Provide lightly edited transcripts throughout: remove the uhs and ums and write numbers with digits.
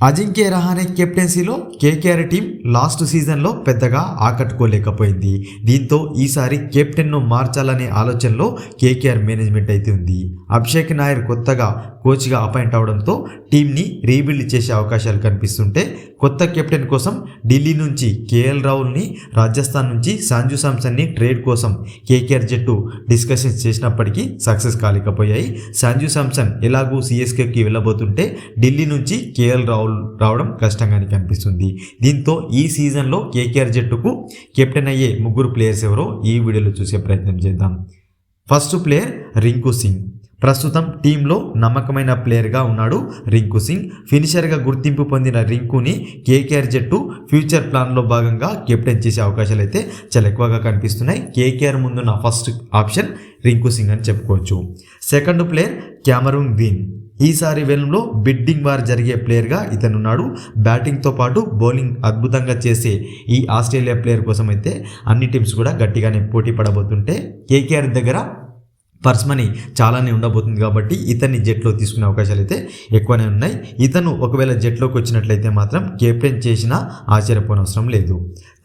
అజింక్య రహానే కెప్టెన్సీలో KKR team last సీజన్లో పెద్దగా ఆకట్టుకోలేకపోయింది. దీంతో ఈసారి కెప్టెన్ను మార్చాలనే ఆలోచనలో కేకేఆర్ మేనేజ్మెంట్ అయితే ఉంది. అభిషేక్ నాయర్ కొత్తగా కోచ్గా అపాయింట్ అవడంతో టీంని రీబిల్డ్ చేసే అవకాశాలు కనిపిస్తుంటే కొత్త కెప్టెన్ కోసం ఢిల్లీ నుంచి కేఎల్ రాహుల్ని, రాజస్థాన్ నుంచి సంజు శాంసన్ని ట్రేడ్ కోసం కేకేఆర్ జట్టు డిస్కషన్స్ చేసినప్పటికీ సక్సెస్ కాలేకపోయాయి. సంజు శాంసన్ ఎలాగూ సిఎస్కేకి వెళ్ళబోతుంటే ఢిల్లీ నుంచి కేఎల్ రాహుల్ రావడం కష్టంగానే కనిపిస్తుంది. దీంతో ఈ సీజన్లో కేకేఆర్ జట్టుకు కెప్టెన్ అయ్యే ముగ్గురు ప్లేయర్స్ ఎవరో ఈ వీడియోలో చూసే ప్రయత్నం చేద్దాం. First player Rinku Singh. ప్రస్తుతం టీంలో నమ్మకమైన ప్లేయర్గా ఉన్నాడు రింకు సింగ్. ఫినిషర్గా గుర్తింపు పొందిన రింకుని కేకేఆర్ జట్టు ఫ్యూచర్ ప్లాన్లో భాగంగా కెప్టెన్ చేసే అవకాశాలు అయితే చాలా ఎక్కువగా కనిపిస్తున్నాయి. కేకేఆర్ ముందున్న ఫస్ట్ ఆప్షన్ రింకు సింగ్ అని చెప్పుకోవచ్చు. Second player Cameron green. ఈసారి వేలంలో బిడ్డింగ్ వార్ జరిగే ప్లేయర్గా ఇతనున్నాడు. బ్యాటింగ్తో పాటు బౌలింగ్ అద్భుతంగా చేసే ఈ ఆస్ట్రేలియా ప్లేయర్ కోసం అయితే అన్ని టీమ్స్ కూడా గట్టిగానే పోటీ పడబోతుంటే కేకేఆర్ దగ్గర పర్స్ మనీ చాలానే ఉండబోతుంది కాబట్టి ఇతన్ని జట్లో తీసుకునే అవకాశాలు అయితే ఎక్కువనే ఉన్నాయి. ఇతను ఒకవేళ జట్లోకి వచ్చినట్లయితే మాత్రం కెప్టెన్ చేసినా ఆశ్చర్యపోనవసరం లేదు.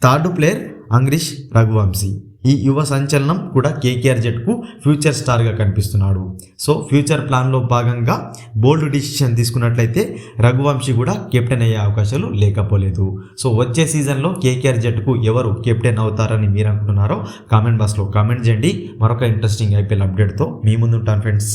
Third player Angkrish Raghuvanshi. ఈ యువ సంచలనం కూడా కేకేఆర్ జట్టుకు ఫ్యూచర్ స్టార్గా కనిపిస్తున్నాడు. సో ఫ్యూచర్ ప్లాన్లో భాగంగా బోల్డ్ డిసిషన్ తీసుకున్నట్లయితే రఘువంశీ కూడా కెప్టెన్ అయ్యే అవకాశాలు లేకపోలేదు. సో వచ్చే సీజన్లో కేకేఆర్ జట్టుకు ఎవరు కెప్టెన్ అవుతారని మీరు అనుకుంటున్నారో కామెంట్ బాక్స్లో కామెంట్ చేయండి. మరొక ఇంట్రెస్టింగ్ ఐపీఎల్ అప్డేట్తో మీ ముందుంటాను ఫ్రెండ్స్.